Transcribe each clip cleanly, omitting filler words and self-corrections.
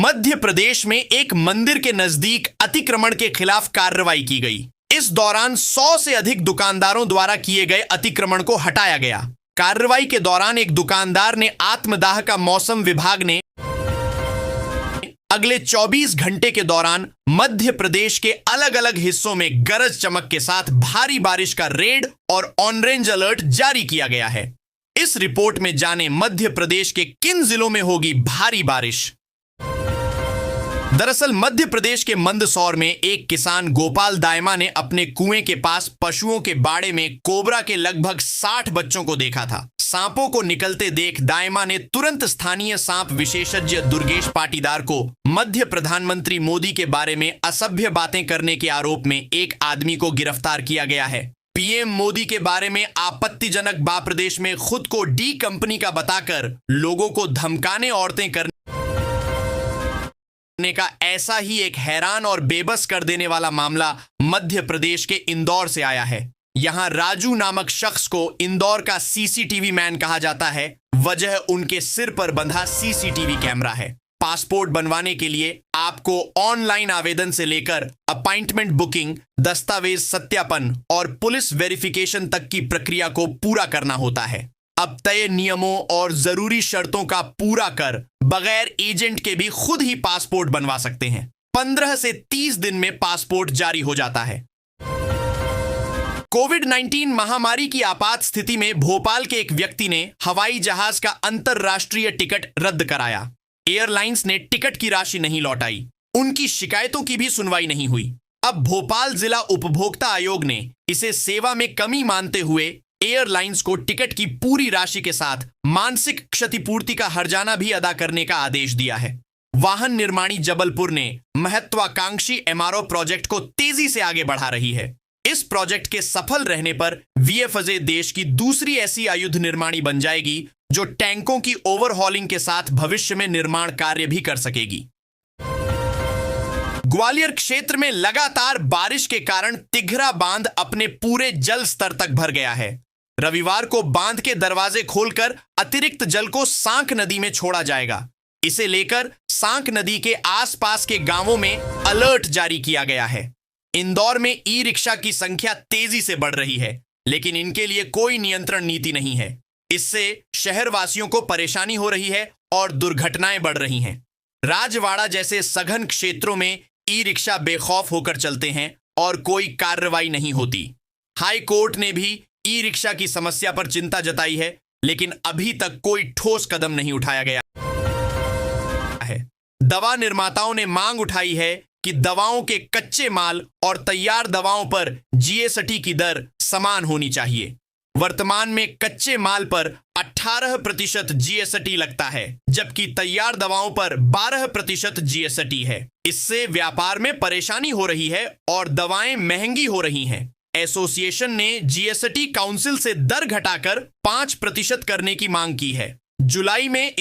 मध्य प्रदेश में एक मंदिर के नजदीक अतिक्रमण के खिलाफ कार्रवाई की गई। इस दौरान 100 से अधिक दुकानदारों द्वारा किए गए अतिक्रमण को हटाया गया। कार्रवाई के दौरान एक दुकानदार ने आत्मदाह का मौसम विभाग ने अगले 24 घंटे के दौरान मध्य प्रदेश के अलग अलग हिस्सों में गरज चमक के साथ भारी बारिश का रेड और ऑरेंज अलर्ट जारी किया गया है। इस रिपोर्ट में जाने मध्य प्रदेश के किन जिलों में होगी भारी बारिश। दरअसल मध्य प्रदेश के मंदसौर में एक किसान गोपाल दायमा ने अपने कुएं के पास पशुओं के बाड़े में कोबरा के लगभग 60 बच्चों को देखा था। सांपों को निकलते देख दायमा ने तुरंत स्थानीय सांप विशेषज्ञ दुर्गेश पाटीदार को मध्य प्रधानमंत्री मोदी के बारे में असभ्य बातें करने के आरोप में एक आदमी को गिरफ्तार किया गया है। पीएम मोदी के बारे में आपत्तिजनक बाप्रदेश में खुद को डी कंपनी का बताकर लोगों को धमकाने औरतें करने का ऐसा ही एक हैरान और बेबस कर देने वाला मामला मध्य प्रदेश के इंदौर से आया है। यहां राजू नामक शख्स को इंदौर का सीसीटीवी मैन कहा जाता है। वजह उनके सिर पर बंधा सीसीटीवी कैमरा है। पासपोर्ट बनवाने के लिए आपको ऑनलाइन आवेदन से लेकर अपॉइंटमेंट बुकिंग, दस्तावेज सत्यापन और पुलिस वेरिफिकेशन तक की प्रक्रिया को पूरा करना होता है। अब तय नियमों और जरूरी शर्तों का पूरा कर बगैर एजेंट के भी खुद ही पासपोर्ट बनवा सकते हैं। 15 से 30 दिन में पासपोर्ट जारी हो जाता है। कोविड-19 महामारी की आपात स्थिति में भोपाल के एक व्यक्ति ने हवाई जहाज का अंतरराष्ट्रीय टिकट रद्द कराया। एयरलाइंस ने टिकट की राशि नहीं लौटाई। उनकी शिकायतों की भी सुनवाई नहीं हुई। अब भोपाल जिला उपभोक्ता आयोग ने इसे सेवा में कमी मानते हुए एयरलाइंस को टिकट की पूरी राशि के साथ मानसिक क्षतिपूर्ति का हर्जाना भी अदा करने का आदेश दिया है। वाहन निर्माणी जबलपुर ने महत्वाकांक्षी एमआरओ प्रोजेक्ट को तेजी से आगे बढ़ा रही है। इस प्रोजेक्ट के सफल रहने पर वीएफजे देश की दूसरी ऐसी आयुध निर्माणी बन जाएगी जो टैंकों की ओवरहॉलिंग के साथ भविष्य में निर्माण कार्य भी कर सकेगी। ग्वालियर क्षेत्र में लगातार बारिश के कारण तिघरा बांध अपने पूरे जल स्तर तक भर गया है। रविवार को बांध के दरवाजे खोलकर अतिरिक्त जल को सांक नदी में छोड़ा जाएगा। इसे लेकर सांक नदी के आसपास के गांवों में अलर्ट जारी किया गया है। इंदौर में ई रिक्शा की संख्या तेजी से बढ़ रही है, लेकिन इनके लिए कोई नियंत्रण नीति नहीं है। इससे शहरवासियों को परेशानी हो रही है और दुर्घटनाएं बढ़ रही हैं। राजवाड़ा जैसे सघन क्षेत्रों में ई रिक्शा बेखौफ होकर चलते हैं और कोई कार्रवाई नहीं होती। हाई कोर्ट ने भी ई रिक्शा की समस्या पर चिंता जताई है, लेकिन अभी तक कोई ठोस कदम नहीं उठाया गया है। दवा निर्माताओं ने मांग उठाई है कि दवाओं के कच्चे माल और तैयार दवाओं पर जीएसटी की दर समान होनी चाहिए। वर्तमान में कच्चे माल पर 18% जीएसटी लगता है, जबकि तैयार दवाओं पर 12% जीएसटी है। इससे व्यापार में परेशानी हो रही है और दवाएं महंगी हो रही हैं। एसोसिएशन ने जीएसटी काउंसिल से दर घटाकर 5% करने की मांग की है। जुलाई में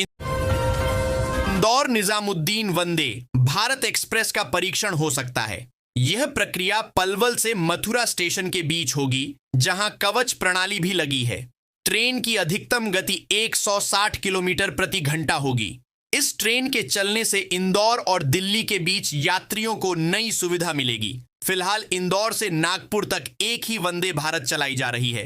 इंदौर निजामुद्दीन वंदे भारत एक्सप्रेस का परीक्षण हो सकता है। यह प्रक्रिया पलवल से मथुरा स्टेशन के बीच होगी, जहां कवच प्रणाली भी लगी है। ट्रेन की अधिकतम गति 160 किलोमीटर प्रति घंटा होगी। इस ट्रेन के चलने से इंदौर और दिल्ली के बीच यात्रियों को नई सुविधा मिलेगी। फिलहाल इंदौर से नागपुर तक एक ही वंदे भारत चलाई जा रही है।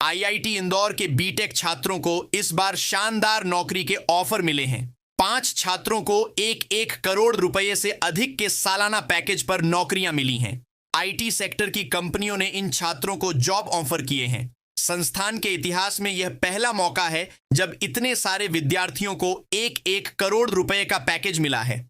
आईआईटी इंदौर के बीटेक छात्रों को इस बार शानदार नौकरी के ऑफर मिले हैं। 5 छात्रों को 1-1 करोड़ रुपए से अधिक के सालाना पैकेज पर नौकरियां मिली हैं। आईटी सेक्टर की कंपनियों ने इन छात्रों को जॉब ऑफर किए हैं। संस्थान के इतिहास में यह पहला मौका है जब इतने सारे विद्यार्थियों को 1-1 करोड़ रुपए का पैकेज मिला है।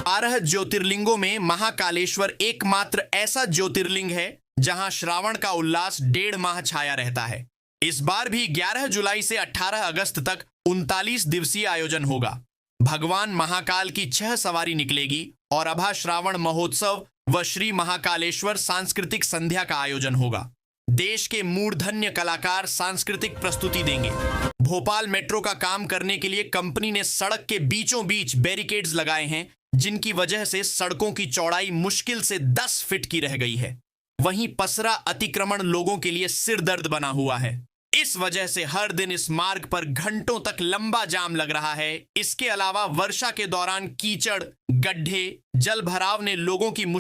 12 ज्योतिर्लिंगों में महाकालेश्वर एकमात्र ऐसा ज्योतिर्लिंग है जहां श्रावण का उल्लास 1.5 माह छाया रहता है। इस बार भी 11 जुलाई से 18 अगस्त तक 39 दिवसीय आयोजन होगा। भगवान महाकाल की 6 सवारी निकलेगी और अभा श्रावण महोत्सव व श्री महाकालेश्वर सांस्कृतिक संध्या का आयोजन होगा। देश के मूर्धन्य कलाकार सांस्कृतिक प्रस्तुति देंगे। भोपाल मेट्रो का काम करने के लिए कंपनी ने सड़क के बीचों बीच बैरिकेड्स लगाए हैं, जिनकी वजह से सड़कों की चौड़ाई मुश्किल से 10 फीट की रह गई है। वहीं पसरा अतिक्रमण लोगों के लिए सिरदर्द बना हुआ है। इस वजह से हर दिन इस मार्ग पर घंटों तक लंबा जाम लग रहा है। इसके अलावा वर्षा के दौरान कीचड़, गड्ढे, जल भराव ने लोगों की